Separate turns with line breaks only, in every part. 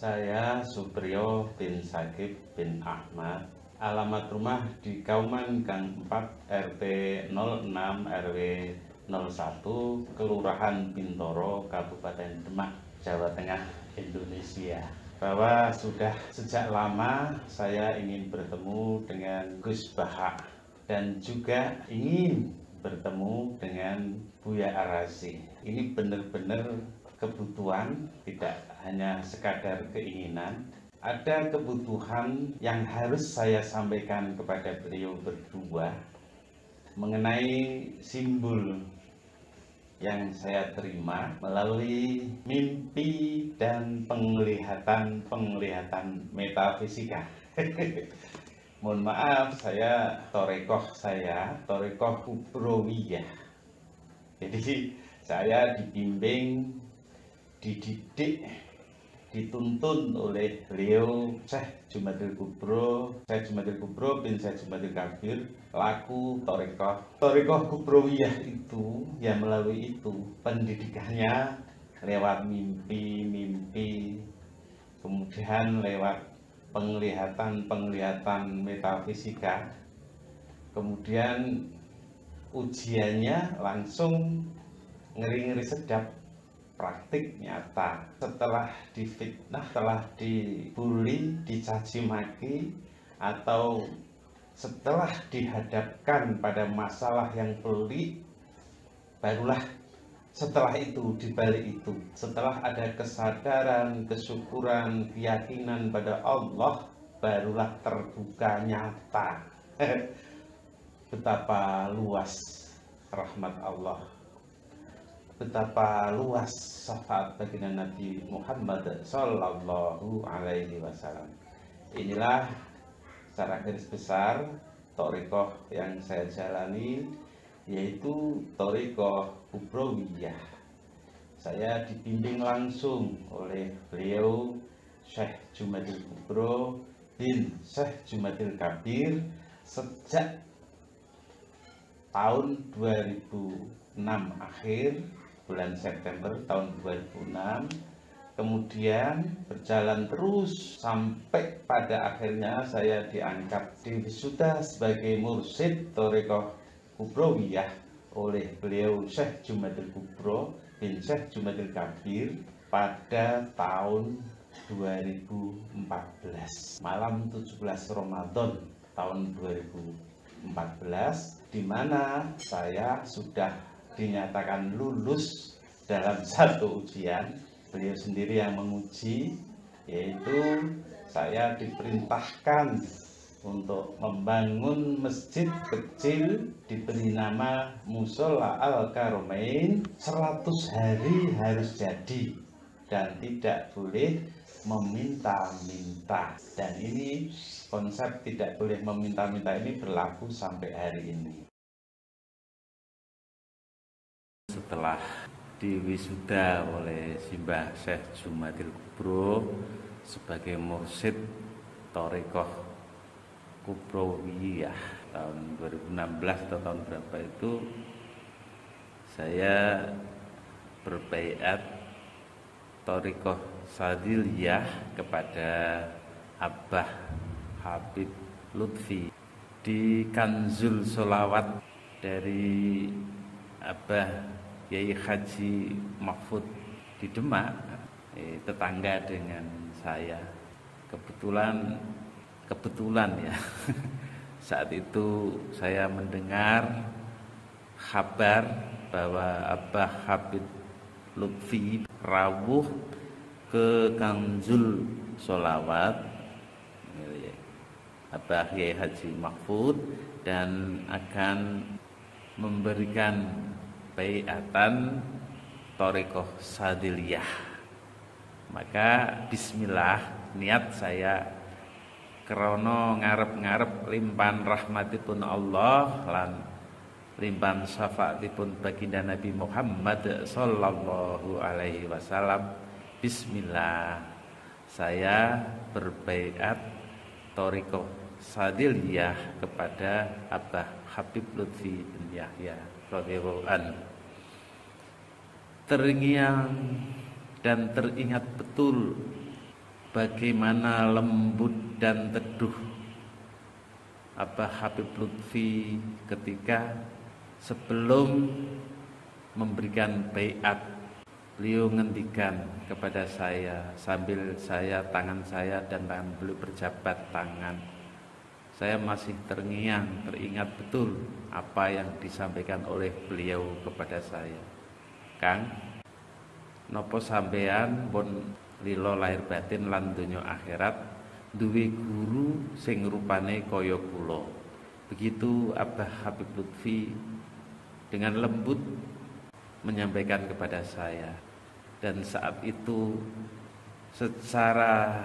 Saya Supriyo bin Sakib bin Ahmad. Alamat rumah di Kauman Gang 4 RT 06 RW 01 Kelurahan Bintoro Kabupaten Demak, Jawa Tengah, Indonesia. Bahwa sudah sejak lama saya ingin bertemu dengan Gus Baha dan juga ingin bertemu dengan Buya Arazi. Ini benar-benar kebutuhan, tidak hanya sekadar keinginan. Ada kebutuhan yang harus saya sampaikan kepada beliau berdua mengenai simbol yang saya terima melalui mimpi dan penglihatan metafisika. Mohon maaf, Torekoh Kubrowiyah. Jadi saya dibimbing, dididik, dituntun oleh beliau Syekh Jumadil Kubro bin Syekh Jumadil Kabir, laku Torekoh Kubrowiyah itu, ya melalui itu pendidikannya lewat mimpi, kemudian lewat penglihatan metafisika, kemudian ujiannya langsung ngeri-ngeri sedap, praktik nyata. Setelah difitnah, setelah dibully, dicaci maki, atau setelah dihadapkan pada masalah yang pelik, barulah setelah itu, dibalik itu, setelah ada kesadaran, kesyukuran, keyakinan pada Allah, barulah terbuka nyata betapa luas rahmat Allah, betapa luas syafaat baginda Nabi Muhammad Sallallahu Alaihi Wasallam. Inilah secara garis besar thariqah yang saya jalani, yaitu thariqah Kubrowiyah. Saya dibimbing langsung oleh beliau Syekh Jumadil Kubro bin Syekh Jumadil Kabir sejak tahun 2006 akhir, bulan September tahun 2006, kemudian berjalan terus sampai pada akhirnya saya diangkat diwisuda sebagai mursyid thariqah Kubrowiyah oleh beliau Syekh Jumadil Kubro bin Syekh Jumadil Kabir pada tahun 2014, malam 17 Ramadan tahun 2014, di mana saya sudah dinyatakan lulus dalam satu ujian. Beliau sendiri yang menguji, yaitu saya diperintahkan untuk membangun masjid kecil diberi nama Musola Al-Karomain. 100 hari harus jadi dan tidak boleh meminta-minta. Dan ini konsep tidak boleh meminta-minta ini berlaku sampai hari ini. Setelah diwisuda oleh Simbah Syekh Jumadil Kubro sebagai mursyid thariqah Kubrowiyah tahun 2016 atau tahun berapa itu, saya berbaiat thariqah Sadiliyah kepada Abah Habib Lutfi di Kanzul Sholawat dari Abah Yai Haji Mahfud di Demak, tetangga dengan saya. Kebetulan ya saat itu saya mendengar kabar bahwa Abah Habib Lutfi rawuh ke Kanzul Sholawat Abah Yai Haji Mahfud dan akan memberikan baiatan thariqah Sadiliyah. Maka bismillah, niat saya krono ngarep-ngarep limpahan rahmatipun Allah lan limpahan syafaatipun baginda Nabi Muhammad Sallallahu Alaihi Wasallam. Bismillah, saya berbaiat thariqah Sadiliyah kepada Abah Habib Lutfi bin Yahya radhiyallahu anhu. Terngiang dan teringat betul bagaimana lembut dan teduh Abah Habib Lutfi ketika sebelum memberikan baiat. Beliau ngendikan kepada saya sambil tangan saya dan tangan beliau berjabat tangan. Saya masih teringat betul apa yang disampaikan oleh beliau kepada saya. Kang, nopo sampean pun lilo lahir batin lan donya akhirat duwe guru sing rupane kaya kula. Begitu Abah Habib Lutfi dengan lembut menyampaikan kepada saya. Dan saat itu secara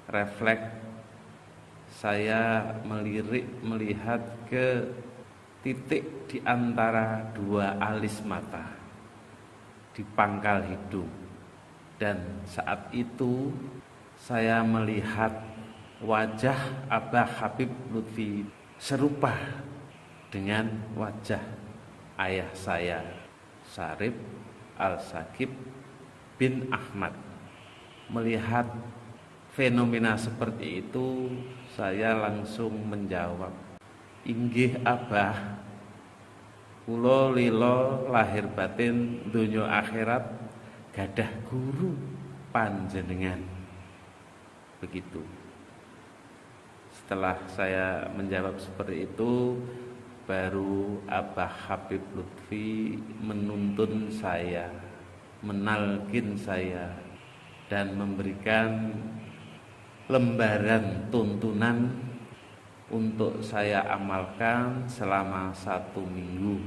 refleks saya melihat ke titik di antara dua alis mata di pangkal hidung. Dan saat itu saya melihat wajah Abah Habib Lutfi serupa dengan wajah ayah saya, Syarif Al-Sakib bin Ahmad. Melihat fenomena seperti itu, saya langsung menjawab, inggih Abah, kula lila lahir batin donya akhirat gadah guru panjenengan. Begitu. Setelah saya menjawab seperti itu, baru Abah Habib Lutfi menuntun saya, menalkin saya, dan memberikan lembaran tuntunan untuk saya amalkan selama 1 minggu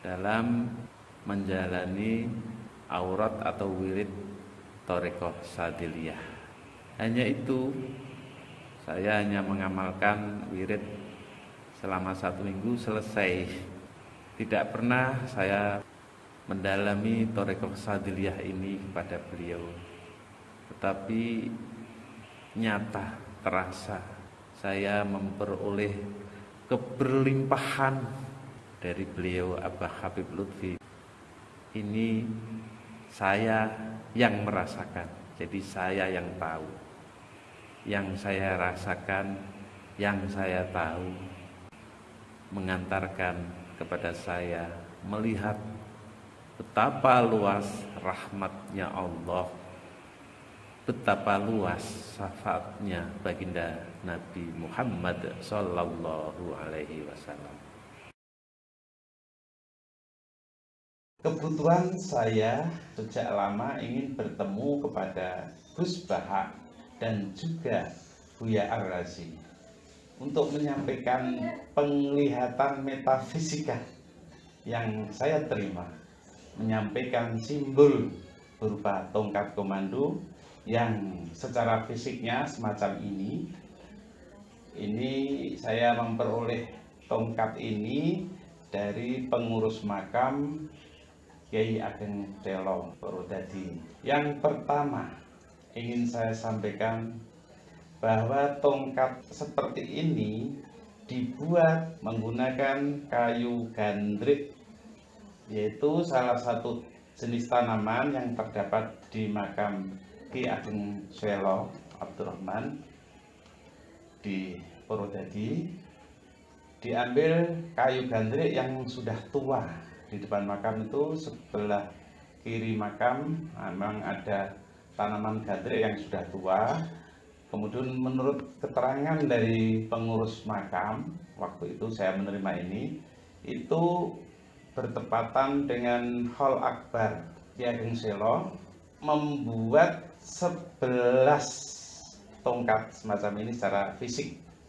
dalam menjalani aurat atau wirid Thariqah Sadiliyah. Hanya itu, saya hanya mengamalkan wirid selama 1 minggu selesai. Tidak pernah saya mendalami Thariqah Sadiliyah ini kepada beliau, tetapi nyata terasa saya memperoleh keberlimpahan dari beliau Abah Habib Lutfi. Ini saya yang merasakan, jadi saya yang tahu, yang saya rasakan, yang saya tahu, mengantarkan kepada saya melihat betapa luas rahmatnya Allah, betapa luas syafaatnya baginda Nabi Muhammad Sallallahu Alaihi Wasallam. Kebutuhan saya sejak lama ingin bertemu kepada Gus Baha dan juga Buya Ar-Razi untuk menyampaikan penglihatan metafisika yang saya terima, menyampaikan simbol berupa tongkat komando yang secara fisiknya semacam ini. Ini saya memperoleh tongkat ini dari pengurus makam Kiai Ageng Telo Purwodadi. Yang pertama ingin saya sampaikan bahwa tongkat seperti ini dibuat menggunakan kayu gandrik, yaitu salah satu jenis tanaman yang terdapat di makam Ki Ageng Swelo Abdurrahman di Purwodadi. Diambil kayu gandrik yang sudah tua. Di depan makam itu sebelah kiri makam memang ada tanaman gandrik yang sudah tua. Kemudian menurut keterangan dari pengurus makam, waktu itu saya menerima ini, itu bertepatan dengan Hall Akbar Ki Ageng Swelo membuat 11 tongkat semacam ini secara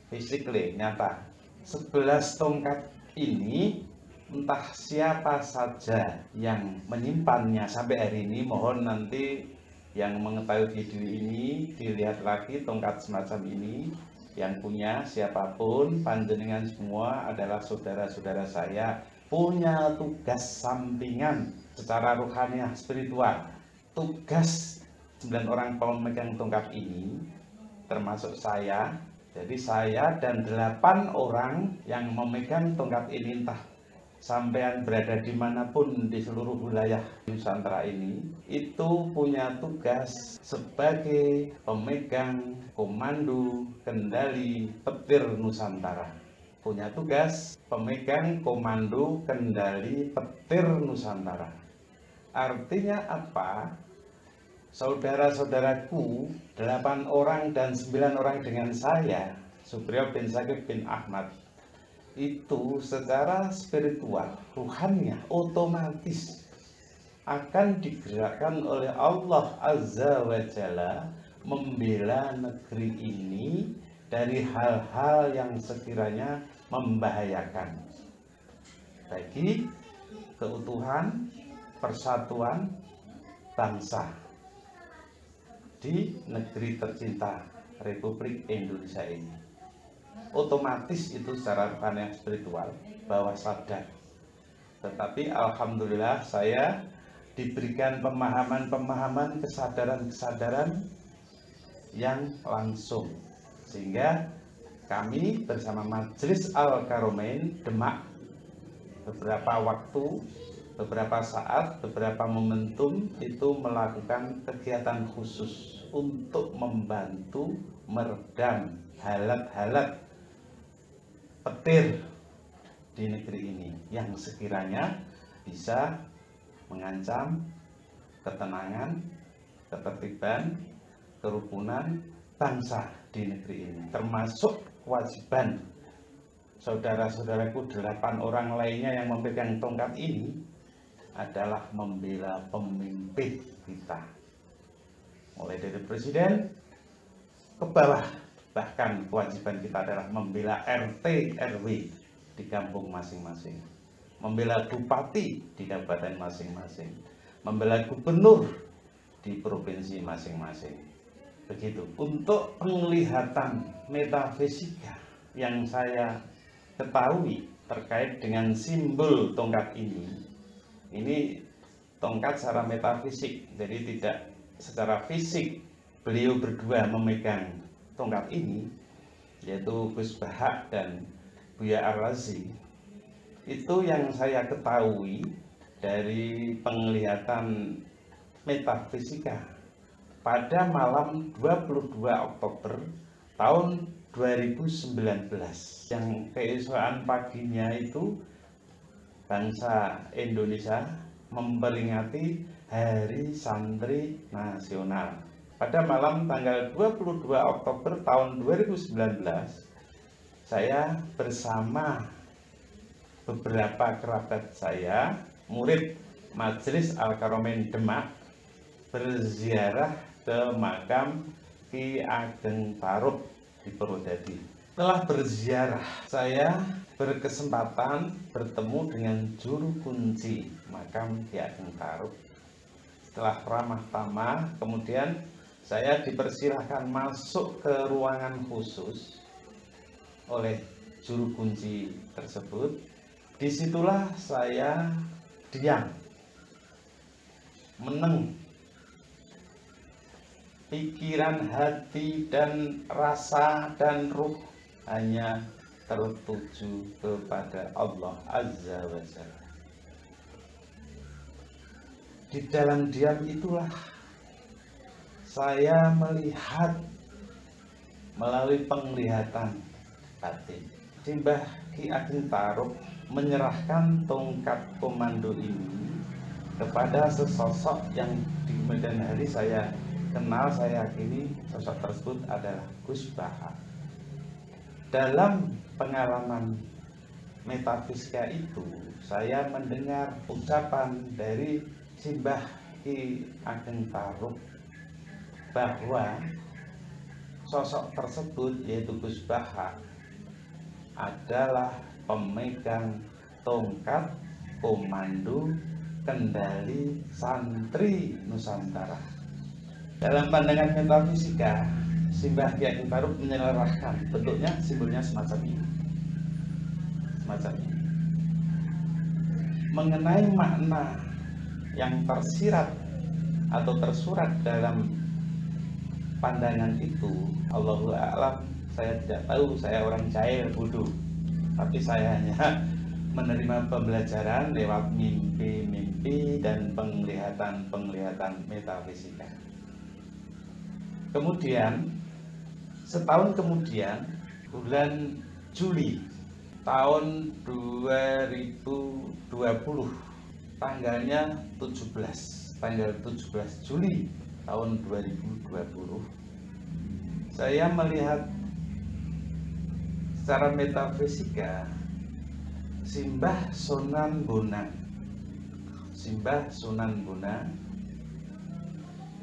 fisikly nyata. 11 tongkat ini entah siapa saja yang menyimpannya sampai hari ini. Mohon nanti yang mengetahui video ini dilihat lagi tongkat semacam ini, yang punya siapapun, panjenengan semua adalah saudara-saudara saya, punya tugas sampingan secara rohaniah spiritual. Tugas 9 orang pemegang tongkat ini termasuk saya. Jadi saya dan 8 orang yang memegang tongkat ini, entah sampean berada dimanapun di seluruh wilayah Nusantara ini, itu punya tugas sebagai pemegang komando kendali petir Nusantara. Punya tugas pemegang komando kendali petir Nusantara. Artinya apa? Saudara-saudaraku, 8 orang dan 9 orang dengan saya, Supriyo bin Syakib bin Ahmad, itu secara spiritual, ruhannya otomatis akan digerakkan oleh Allah Azza wa Jalla membela negeri ini dari hal-hal yang sekiranya membahayakan bagi keutuhan persatuan bangsa di negeri tercinta Republik Indonesia ini. Otomatis itu secara ruhaniah spiritual bawah sadar. Tetapi alhamdulillah saya diberikan pemahaman-pemahaman, kesadaran-kesadaran yang langsung, sehingga kami bersama Majelis Al-Karomain Demak beberapa waktu, beberapa saat, beberapa momentum itu melakukan kegiatan khusus untuk membantu meredam halat-halat petir di negeri ini yang sekiranya bisa mengancam ketenangan, ketertiban, kerukunan bangsa di negeri ini, termasuk kewajiban saudara-saudaraku 8 orang lainnya yang memegang tongkat ini adalah membela pemimpin kita, mulai dari presiden ke bawah. Bahkan kewajiban kita adalah membela RT RW di kampung masing-masing, membela bupati di kabupaten masing-masing, membela gubernur di provinsi masing-masing. Begitu. Untuk penglihatan metafisika yang saya ketahui terkait dengan simbol tongkat ini tongkat secara metafisik, jadi tidak secara fisik beliau berdua memegang tongkat ini, yaitu Gus Bahak dan Buya Ar-Razi. Itu yang saya ketahui dari penglihatan metafisika pada malam 22 Oktober tahun 2019, yang keesokan paginya itu bangsa Indonesia memperingati Hari Santri Nasional. Pada malam tanggal 22 Oktober tahun 2019, saya bersama beberapa kerabat saya, murid Majelis Al-Karomain Demak, berziarah ke makam Ki Ageng Tarub di Purwodadi. Setelah berziarah, saya berkesempatan bertemu dengan juru kunci makam Ki Ageng Tarub. Setelah ramah tamah, kemudian saya dipersilahkan masuk ke ruangan khusus oleh juru kunci tersebut. Disitulah saya diam, meneng. Pikiran, hati, dan rasa dan ruh hanya tertuju kepada Allah Azza wa Jalla. Di dalam diam itulah saya melihat melalui penglihatan batin, Simbah Ki Ageng Tarub menyerahkan tongkat komando ini kepada sesosok yang di kemudian hari saya kenal, saya yakini sosok tersebut adalah Gus Bahak. Dalam pengalaman metafisika itu, saya mendengar ucapan dari Simbah Ki Ageng Tarub bahwa sosok tersebut, yaitu Gus Bahak, adalah pemegang tongkat komando kendali santri Nusantara. Dalam pandangan metafisika, Simbah Ki Ageng Tarub menyerahkan, bentuknya simbolnya semacam ini. Mengenai makna yang tersirat atau tersurat dalam pandangan itu, Allahu a'lam, saya tidak tahu, saya orang jahil bodoh, tapi saya hanya menerima pembelajaran lewat mimpi-mimpi dan penglihatan-penglihatan metafisika. Kemudian, setahun kemudian, bulan Juli tahun 2020, tanggal 17 Juli tahun 2020, saya melihat secara metafisika Simbah Sunan Bonang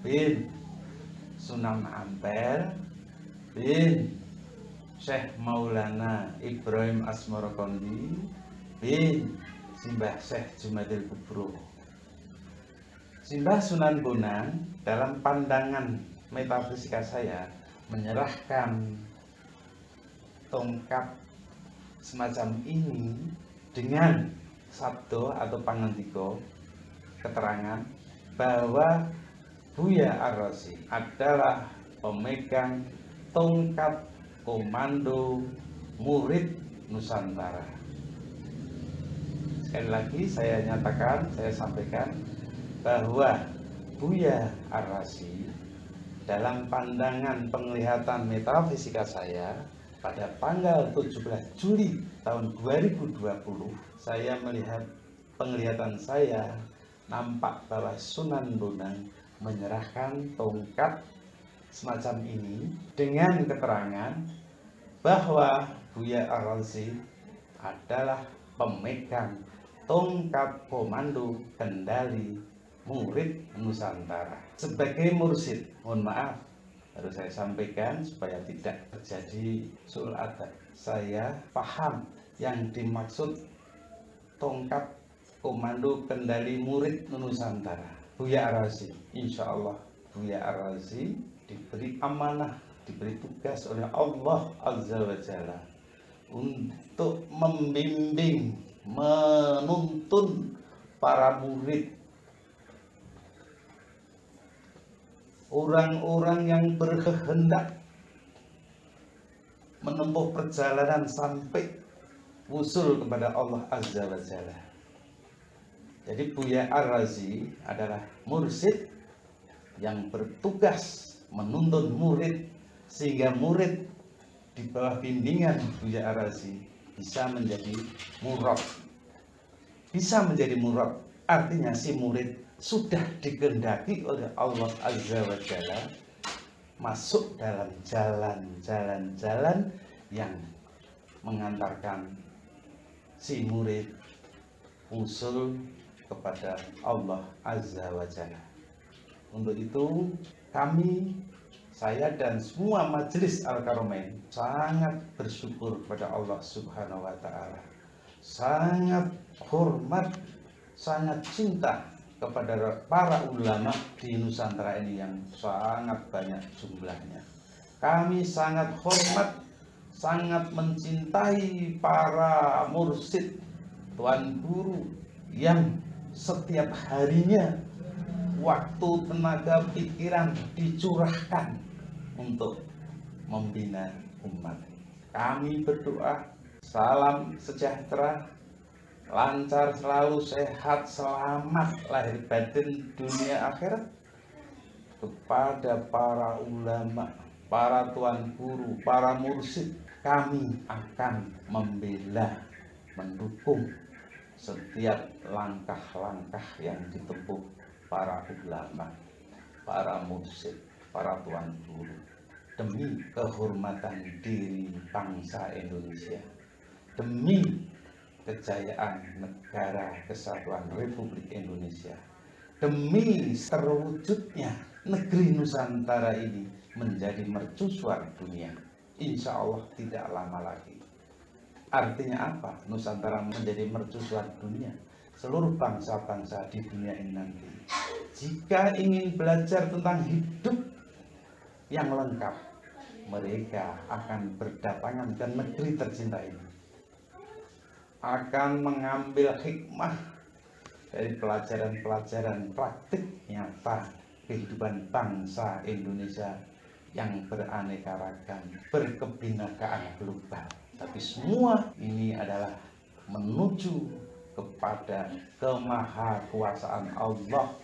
bin Sunan Ampel bin Syekh Maulana Ibrahim Asmorokondi bin Simbah Syekh Jumadil Kubro. Simbah Sunan Bonang dalam pandangan metafisika saya menyerahkan tongkat semacam ini dengan sabdo atau pangandika, keterangan bahwa Buya Ar-Razi adalah pemegang tongkat komando murid Nusantara. Sekali lagi saya nyatakan, saya sampaikan bahwa Buya Ar-Razi dalam pandangan penglihatan metafisika saya pada tanggal 17 Juli tahun 2020, saya melihat, penglihatan saya nampak bahwa Sunan Bonang menyerahkan tongkat semacam ini dengan keterangan bahwa Buya Ar-Razi adalah pemegang tongkat komando kendali murid Nusantara. Sebagai mursyid, mohon maaf, harus saya sampaikan supaya tidak terjadi su'ul adab. Saya paham yang dimaksud tongkat komando kendali murid Nusantara. Buya Ar-Razi, insya Allah Buya Ar-Razi diberi amanah, diberi tugas oleh Allah Azza wa Jalla untuk membimbing, menuntun para murid, orang-orang yang berkehendak menempuh perjalanan sampai usul kepada Allah Azza wa Jalla. Jadi Buya Ar-Razi adalah mursyid yang bertugas menuntun murid sehingga murid di bawah bimbingan Buya Ar-Razi bisa menjadi murad. Bisa menjadi murad, artinya si murid sudah dikehendaki oleh Allah Azza wa Jalla masuk dalam jalan-jalan yang mengantarkan si murid usul kepada Allah Azza wa Jalla. Untuk itu kami, saya dan semua majelis Al-Karomain sangat bersyukur kepada Allah Subhanahu wa Ta'ala, sangat hormat, sangat cinta kepada para ulama di Nusantara ini yang sangat banyak jumlahnya. Kami sangat hormat, sangat mencintai para mursyid, tuan guru yang setiap harinya waktu, tenaga, pikiran dicurahkan untuk membina umat. Kami berdoa, salam sejahtera, lancar selalu, sehat, selamat lahir batin dunia akhirat kepada para ulama, para tuan guru, para mursyid. Kami akan membela, mendukung setiap langkah-langkah yang ditempuh para ulama, para mursyid, para tuan guru demi kehormatan diri bangsa Indonesia, demi kejayaan negara kesatuan Republik Indonesia, demi terwujudnya negeri Nusantara ini menjadi mercusuar dunia. Insya Allah tidak lama lagi. Artinya apa? Nusantara menjadi mercusuar dunia. Seluruh bangsa-bangsa di dunia ini nanti, jika ingin belajar tentang hidup yang lengkap, mereka akan berdatangan ke negeri tercinta ini, akan mengambil hikmah dari pelajaran-pelajaran praktik nyata kehidupan bangsa Indonesia yang beraneka ragam, berkebinekaan global. Tapi semua ini adalah menuju kepada kemahakuasaan Allah.